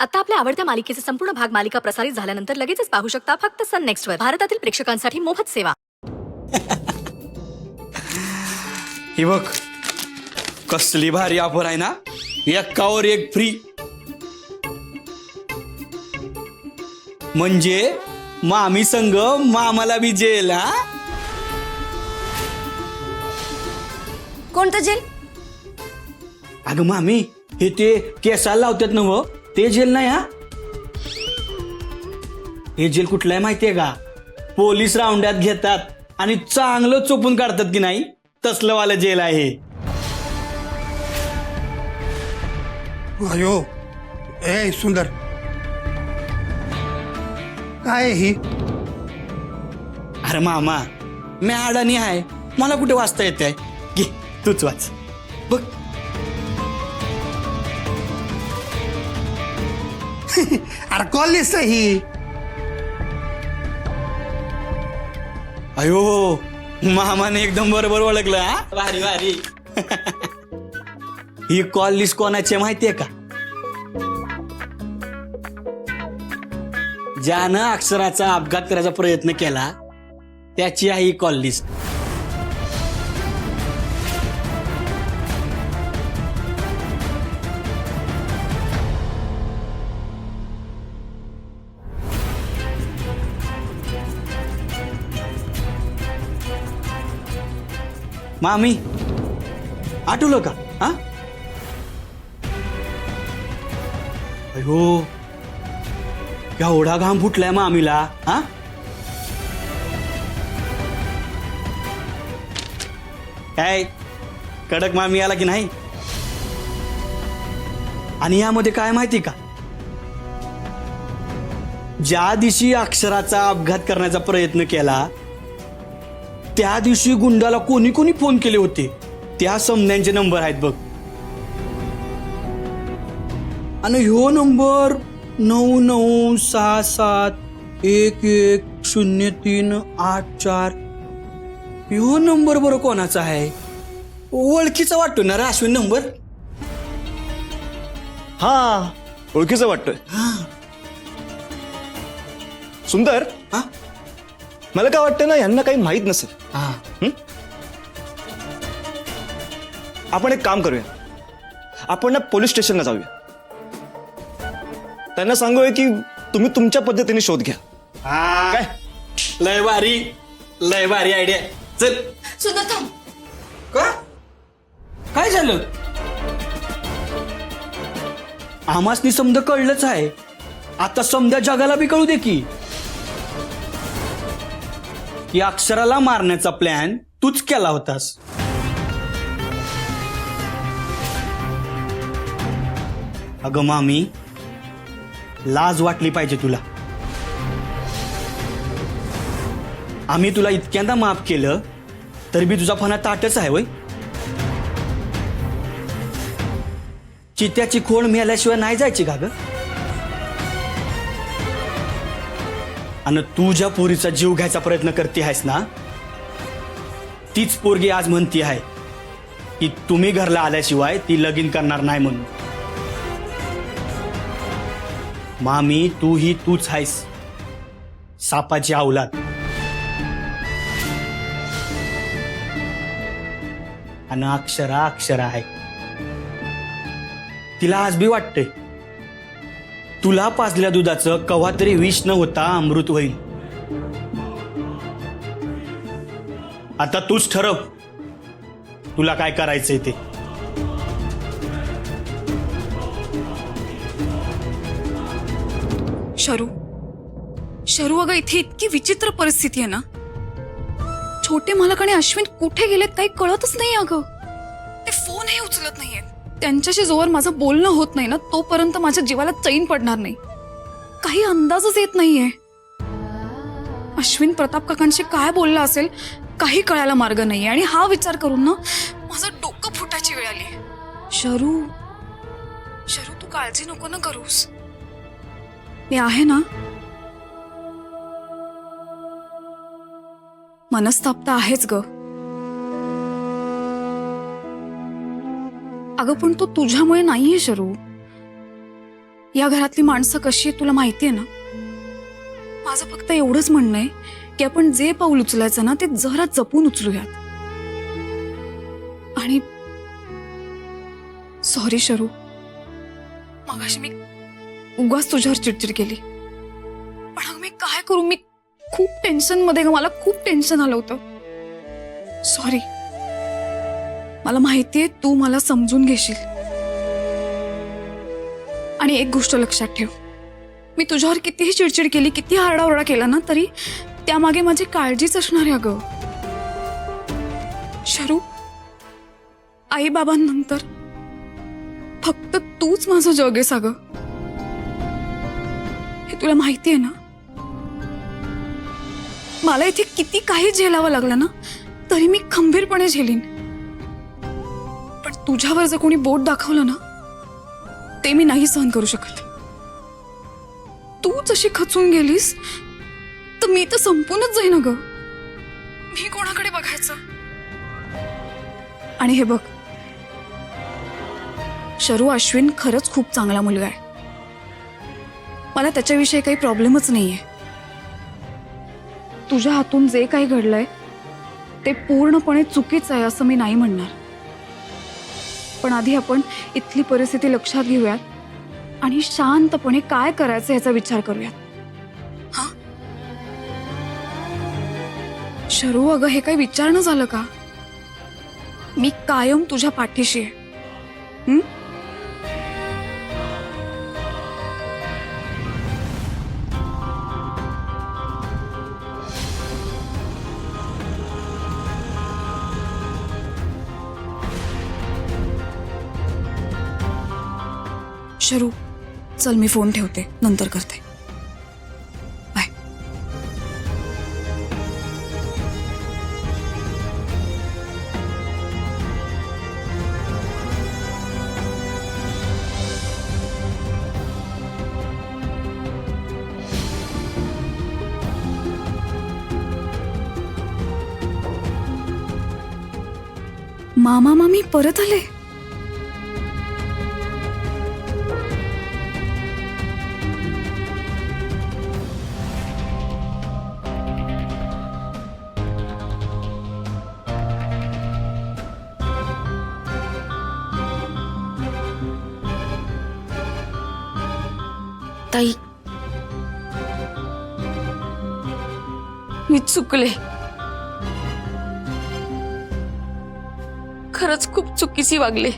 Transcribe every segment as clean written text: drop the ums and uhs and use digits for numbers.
आता आपल्या आवडत्या मालिकेचे संपूर्ण भाग मालिका प्रसारित झाल्यानंतर लगेचच पाहू शकता फक्त सन नेक्स्ट वर. भारतातील प्रेक्षकांसाठी मोफत सेवा. ही बघ कसली भारी ऑफर आहे ना, एकावर एक फ्री. म्हणजे मामी संग मामाला बी जेल. हा कोणतं जेल? अगं मामी, हे ते केसाला लावतात ना व ते जेल नाही. हा हे जेल कुठलं आहे माहितीये का? पोलीस राऊंडात घेतात आणि चांगलं चोपून काढतात की नाही, तसलं वाला जेल आहे. अयो ए सुंदर, काय आहे ही? अरे मामा, मी अडाणी आहे, मला कुठे वाचता येत आहे. घे तूच वाच बघ. अरे कॉल लिस्ट आहे ही. अयो, मामाने एकदम बरोबर ओळखलं. हा भारी भारी. ही कॉल लिस्ट कोणाची आहे माहितीये का? ज्यानं अक्षराचा अपघात करायचा प्रयत्न केला त्याची आहे ही कॉल लिस्ट. मामी, आठवलं का? हा अयो, एवढा घाम फुटलाय मामीला. हा काय कडक मामी आला की नाही? आणि यामध्ये काय माहिती का, ज्या दिवशी अक्षराचा अपघात करण्याचा प्रयत्न केला त्या दिवशी गुंडाला कोणी कोणी फोन केले होते त्या समन्यांचे नंबर आहेत बघ. आणि ह्यो नंबर 9967110384. ह्यो नंबर बरं कोणाचा आहे? ओळखीचा वाटतो ना रे अश्विन नंबर. हा, ओळखीचं वाटतोय. सुंदर, हा मला काय वाटतं ना, यांना काही माहित नसेल. हा आपण एक काम करूया, आपण ना पोलीस स्टेशनला जाऊया. त्यांना सांगूया की तुम्ही तुमच्या पद्धतीने शोध घ्या. हा काय? लय भारी आयडिया. चल. सुंदर थांब. का? काय झालं? आमासनी समजा कळलंच आहे, आता समजा जगाला बी कळू दे की अक्षराला मारण्याचा प्लॅन तूच केला होतास. अगं मामी, लाज वाटली पाहिजे तुला. आम्ही तुला इतक्यांदा माफ केलं तरी बी तुझा फणा ताटच आहे वय. चित्याची खोड मिळाल्याशिवाय नाही जायची का ग? आणि तू ज्या पोरीचा जीव घ्यायचा प्रयत्न करते आहेस ना, तीच पोरगी आज म्हणती आहे की तुम्ही घरला आल्याशिवाय ती लगीन करणार नाही म्हणून. मामी, तूच आहेस सापाची अवलाद. आणि अक्षरा आहे. तिला आज बी वाटतंय तुला पाजल्या दुधाचं कव्हा तरी विष न होता अमृत होईल. आता तूच ठरव तुला काय करायचंय ते. शरू अगं, इथे इतकी विचित्र परिस्थिती आहे ना. छोटे मालक आणि अश्विन कुठे गेलेत काही कळतच नाही. अगं, ते फोनही उचलत नाहीयेत. त्यांच्याशी जोवर माझं बोलणं होत नाही ना, तोपर्यंत माझ्या जीवाला चैन पडणार नाही. काही अंदाजच येत नाहीये. अश्विन प्रताप काकांशी काय बोलला असेल काही कळायला मार्ग नाहीये. आणि हा विचार करून ना माझं डोकं फुटायची वेळ आली. शरू, तू काळजी नको ना करूस. मी आहे ना. मनस्ताप तर आहेच ग. अगं पण तो तुझ्यामुळे नाहीये शरू. या घरातली माणसं कशी आहेत तुला माहिती आहे ना. माझं फक्त एवढंच म्हणणं आहे की आपण जे पाऊल उचलायचं ना ते जरा जपून उचलूयात. आणि सॉरी शरू, मगाशी मी उगाच तुझ्यावर चिडचिड केली. पण अगं मी काय करू, मी खूप टेन्शन मध्ये, मला खूप टेन्शन आलं होतं. सॉरी. मला माहितीये तू मला समजून घेशील. आणि एक गोष्ट लक्षात ठेव, मी तुझ्यावर कितीही चिडचिड केली, किती आरडाओरडा केला ना, तरी त्यामागे माझी काळजीच असणार आहे अगं. शरू, आई बाबांनंतर फक्त तूच माझं जग आहेस अगं. हे तुला माहिती आहे ना. मला इथे किती काही झेलावं लागलं ना तरी मी खंबीरपणे झेलीन. पण तुझ्यावर जर कोणी बोट दाखवलं ना ते मी नाही सहन करू शकत. तू जशी खचून गेलीस तर मी तर संपूनच जाईन अगं. मी कोणाकडे बघायचं. आणि हे बघ शरू, अश्विन खरंच खूप चांगला मुलगा आहे. मला त्याच्याविषयी काही प्रॉब्लेमच नाहीये. तुझ्या हातून जे काही घडलंय ते पूर्णपणे चुकीचं आहे असं मी नाही म्हणणार. पण आधी आपण इथली परिस्थिती लक्षात घेऊयात आणि शांतपणे काय करायचं याचा विचार करूयात. हा शरू, अगं हे काही विचारणं झालं का. मी कायम तुझ्या पाठीशी आहे. शरू, चल मी फोन ठेवते, नंतर करते. बाय. मामा मामी परत आले. ताई, मी चुकले. खरंच खूप चुकीची वागले.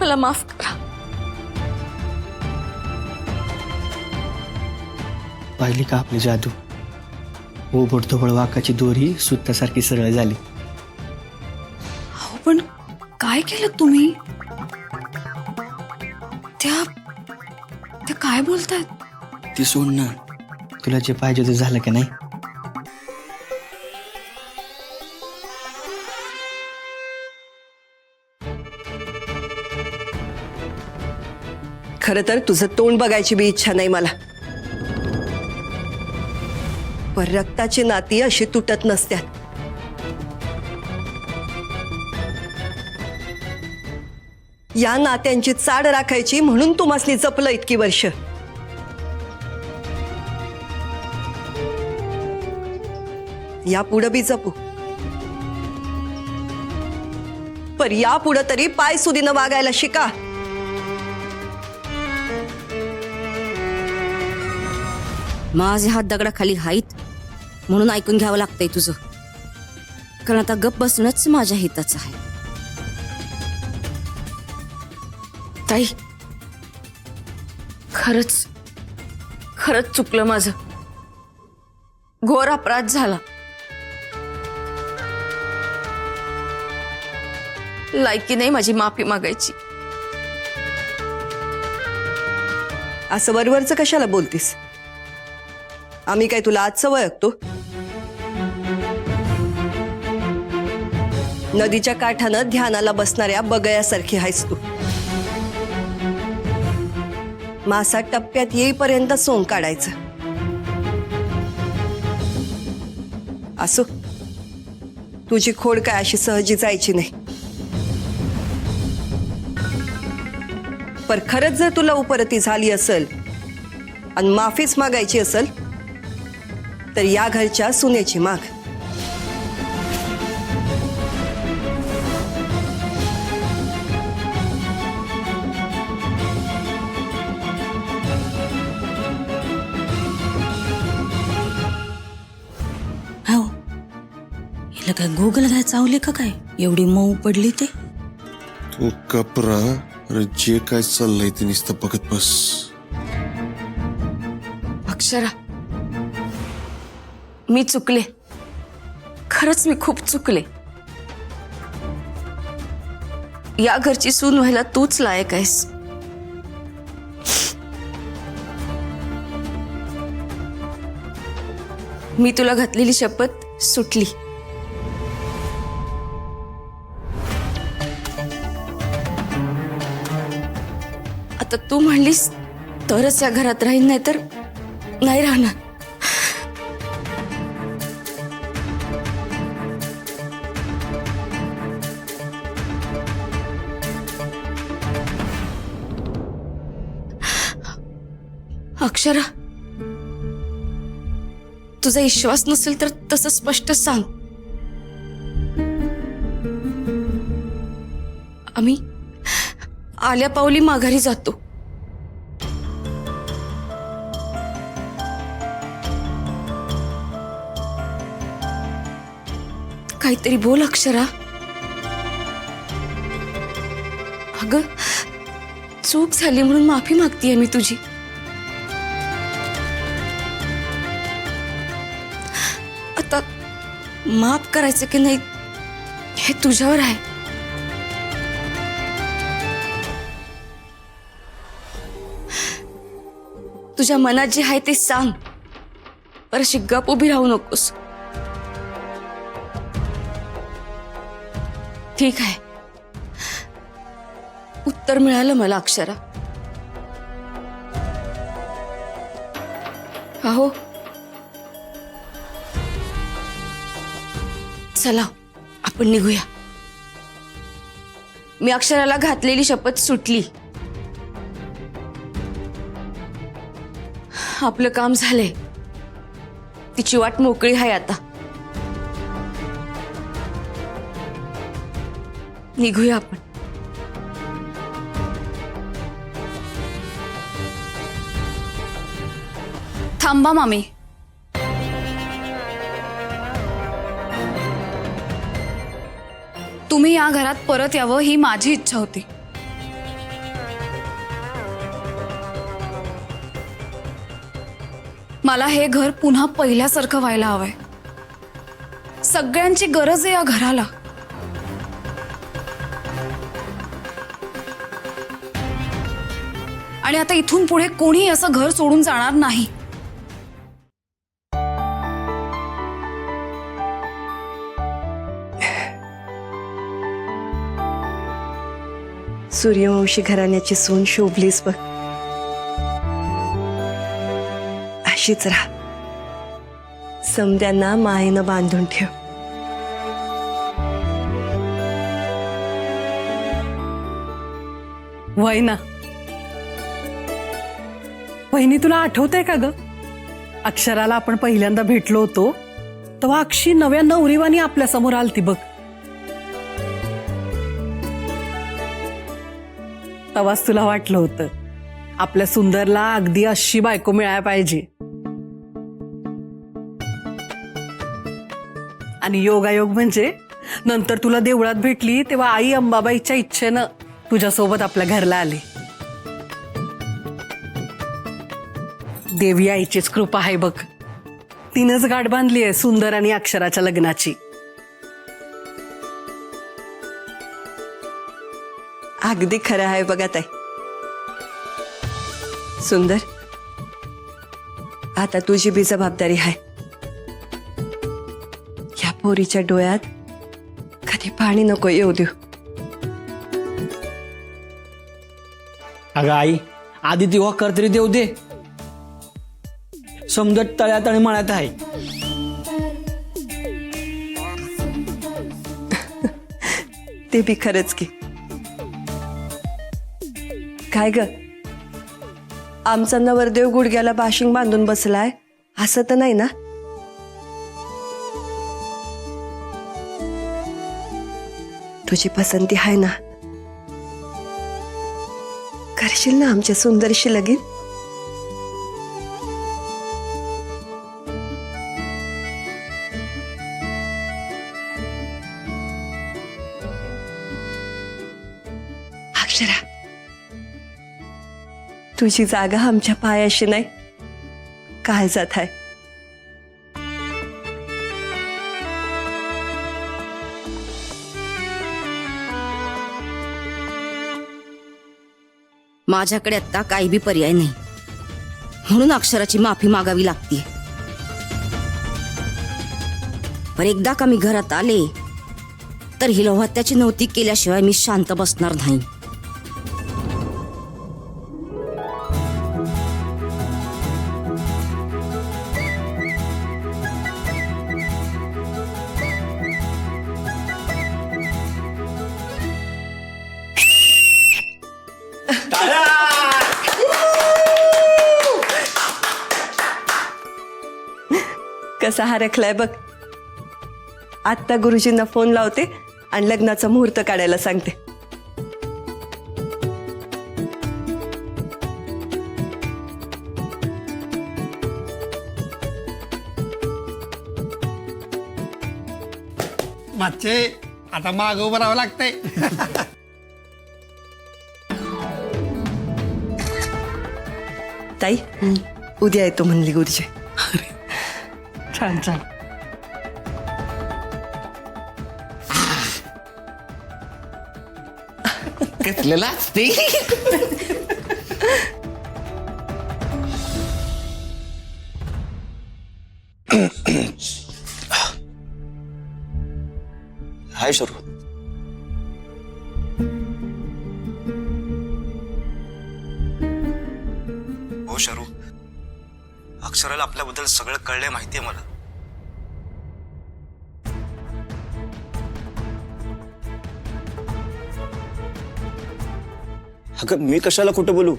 मला माफ करा. पाहिली का आपली जादू. ओबडधोबड वाकाची दोरी सुतासारखी सरळ झाली. पण काय केलं तुम्ही. त्या काय बोलतायत. ती सोड ना. तुला जे पाहिजे ते झालं की नाही. खरं तर तुझं तोंड बघायची बी इच्छा नाही मला. पण रक्ताची नाती अशी तुटत नसत्यात. या नात्यांची चाड राखायची म्हणून तुम्हासनी जपलं इतकी वर्ष. या पुढं बी जपू. पर या पुढं तरी पाय सुदीनं वागायला शिका. माझे हात दगडाखाली हाईत म्हणून ऐकून घ्यावं लागतंय तुझं. कारण आता गप्प बसणंच माझ्या हिताचं आहे. ताई, खरंच खरंच चुकलं माझं. घोर अपराध झाला. लायकी नाही माझी माफी मागायची. असं वरवरचं कशाला बोलतीस. आम्ही काय तुला आजचं ओळखतो. नदीच्या काठानं ध्यानाला बसणाऱ्या बगयासारखी आहेस तू. मासा टप्प्यात येईपर्यंत सोंग काढायचं. असो, तुझी खोड काय अशी सहजी जायची नाही. पर खरंच जर तुला उपरती झाली असेल आणि माफीच मागायची असेल तर या घरच्या सुनेची माग. हो हिला काय गोगल काय चावले का काय एवढी मऊ पडली ते. तू कपरा अरे जे काय चाललंय ते नुसतं बघत बस. अक्षरा मी चुकले, खरंच मी खूप चुकले. या घरची सून व्हायला तूच लायक आहेस. मी तुला घातलेली शपथ सुटली. आता तू म्हणलीस तरच या घरात राहीन, नाही तर नाही राहणार. अक्षरा तुझा विश्वास नसेल तर तसं स्पष्ट सांग. आम्ही आल्या पावली माघारी जातो. काहीतरी बोल अक्षरा. अगं चूक झाली म्हणून माफी मागतीये मी तुझी. आता माफ करायचं की नाही हे तुझ्यावर आहे. तुझ्या मनात जे आहे ते सांग. पर अशी गप उभी राहू नकोस. ठीक आहे, उत्तर मिळालं मला अक्षरा. अहो चला आपण निघूया. मी अक्षराला घातलेली शपथ सुटली. आपलं काम झालंय. तिची वाट मोकळी आहे आता. निघूया आपण. थांबा मामी. तुम्ही या घरात परत यावं ही माझी इच्छा होती. मला हे घर पुन्हा पहिल्यासारखं व्हायला हवंय. सगळ्यांची गरज आहे या घराला. आणि आता इथून पुढे कोणी असं घर सोडून जाणार नाही. सूर्यवंशी घराण्याची सून शोभलीस बघ. अशीच राहा. समद्यांना मायेनं बांधून ठेव. वय ना वहिनी, तुला आठवतंय का ग अक्षराला आपण पहिल्यांदा भेटलो होतो तेव्हा अक्षी नव्या नवरीवानी आपल्या समोर आलती बघ. तेव्हाच तुला वाटलं होतं आपल्या सुंदरला अगदी अशी बायको मिळायला पाहिजे. आणि योगायोग म्हणजे नंतर तुला देवळात भेटली तेव्हा आई अंबाबाईच्या इच्छेनं तुझ्यासोबत आपल्या घरला आली. देवी आईचीच कृपा आहे बघ. तिनंच गाठ बांधली आहे सुंदर आणि अक्षराच्या लग्नाची. अगदी खरं आहे बघा ताई. सुंदर आता तुझी बी जबाबदारी आहे. या पोरीच्या डोळ्यात कधी पाणी नको येऊ देऊ. अगं आई, आधी ती होकार तरी देऊ दे. समजत तळ्यात आणि मळ्यात आहे. ते बी खरंच की. काय ग, आमचा नवरदेव गुडघ्याला बाशिंग बांधून बसलाय असं तर नाही ना? तुझी पसंती आहे ना? करशील ना आमच्या सुंदरशी लगीन? अक्षरा, तुझी जागा आमच्या पायाशी नाही काय जात आहे. माझ्याकडे आता काही बी पर्याय नाही, म्हणून अक्षराची माफी मागावी लागते. पण एकदा का मी घरात आले तर हिला हत्याची नव्हती केल्याशिवाय मी शांत बसणार नाही. कसा हा रखलाय बघ. आत्ता गुरुजींना फोन लावते आणि लग्नाचा मुहूर्त काढायला सांगते. मागचे आता माग उभं राहावं लागतंय. ताई, उद्या येतो म्हणली गुरुजी. छान छान. कसलेला असते. हाय शरू. हो शरू, अक्षराला आपल्याबद्दल सगळं कळलंय, माहितीये मला. अगं मी कशाला खोटं बोलू.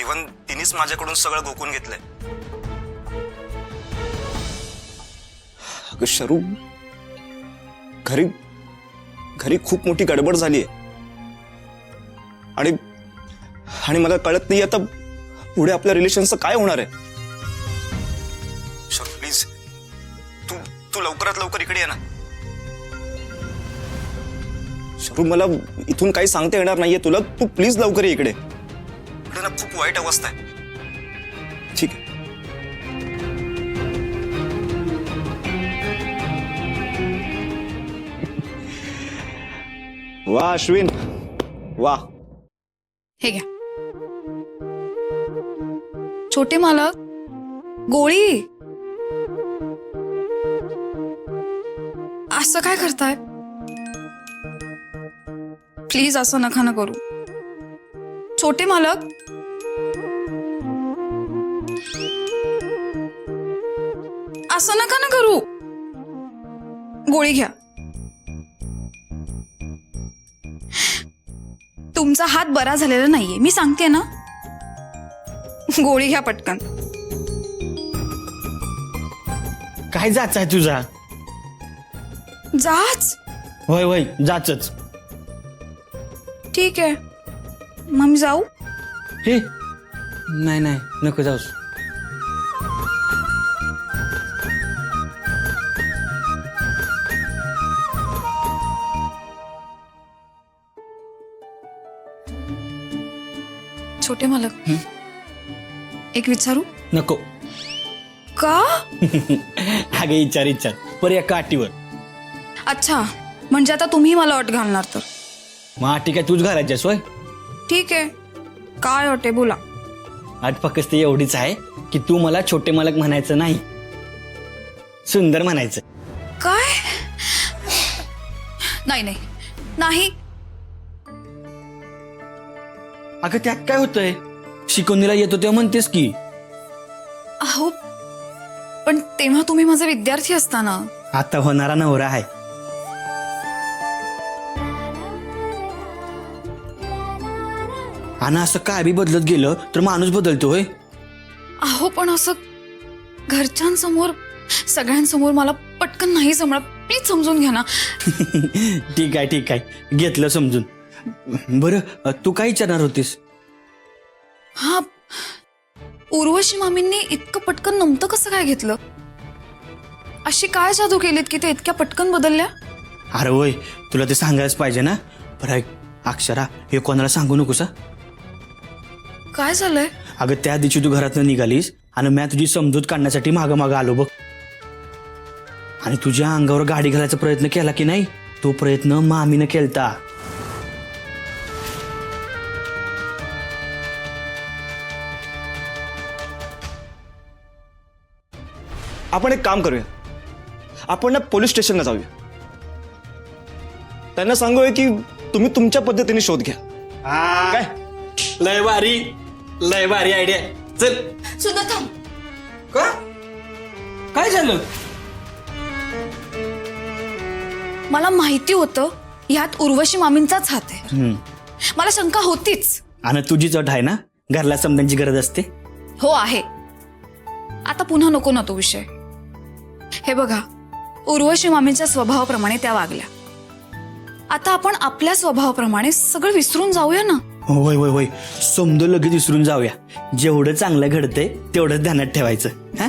इव्हन तिनेच माझ्याकडून सगळं गोकून घेतलंय. अगं शरू, घरी घरी खूप मोठी गडबड झालीये आणि आणि मला कळत नाही आता पुढे आपल्या रिलेशनचं काय होणार आहे. शरू प्लीज, तू तू लवकरात लवकर इकडे ये ना. शरू, मला इथून काही सांगता येणार नाहीये तुला. तू प्लीज लवकर ये इकडे. इकडे ना खूप वाईट अवस्था आहे. ठीक आहे. वा अश्विन, वा. हे घ्या. छोटे मालक, गोळी. असं काय करताय? प्लीज असं नका ना करू. छोटे मालक, असं नका ना करू. गोळी घ्या. तुमचा हात बरा झालेला नाहीये, मी सांगते ना. गोळी घ्या पटकन. काय जाच आहे तुझा? जाच. होय होय, जाचच. ठीक आहे, मग मी जाऊ. हे नाही नाही, नको जाऊस. छोटे मालक, एक विचारू? नको. का? अगे विचार विचार, पर एका अटीवर. अच्छा, म्हणजे आता तुम्ही मला अट घालणार तर? मग ठीक आहे, तूच घालायच्यास होय. ठीक आहे, काय अट आहे बोला. अट फक्त एवढीच आहे की तू मला छोटे मालक म्हणायचं नाही, सुंदर म्हणायचं. काय? नाही नाही नाही. अगं त्यात काय होतंय, शिकवणीला येतो तेव्हा म्हणतेस की. अहो पण तेव्हा तुम्ही माझे विद्यार्थी असताना. आता होणारा नवरा आहे. आणि असं काय बी बदलत गेलं तर माणूस बदलतो होय. अहो पण असं घरच्यांसमोर सगळ्यांसमोर मला पटकन नाही जमणार. प्लीज समजून घ्या ना. ठीक आहे घेतलं समजून. बरं तू काय विचारणार होतीस? हा, उर्वशी मामींनी इतकं पटकन नमतं कसं काय घेतलं? अशी काय जादू केलीत की ते इतक्या पटकन बदलल्या? अरे होय, तुला ते सांगायच पाहिजे ना. बरं ऐक, अक्षरा हे कोणाला सांगू नकोस. काय झालंय? अगं त्या दिवशी तू घरातनं निघालीस आणि मी तुझी समजूत काढण्यासाठी मागं आलो बघ. आणि तुझ्या अंगावर गाडी घालायचा प्रयत्न केला की नाही, तो प्रयत्न मामीनं केलता. आपण एक काम करूया, आपण ना पोलीस स्टेशनला जाऊया. त्यांना सांगूया की तुम्ही तुमच्या पद्धतीने शोध घ्या. काय? लय भारी आयडिया. चल. सुद्धा थांब. का? काय झालं? मला माहिती होतं यात उर्वशी मामींचाच हात आहे. मला शंका होतीच. आणि तुझीच अट आहे ना, घरला समजायची गरज असते. हो आहे. आता पुन्हा नको ना तो विषय. हे बघा, उर्वशी मामींच्या स्वभावाप्रमाणे त्या वागल्या. आता आपण आपल्या स्वभावाप्रमाणे सगळं विसरून जाऊया ना. होय समज लगेच विसरून जाऊया. जेवढं चांगलं घडतंय तेवढंच ध्यानात ठेवायचं. हा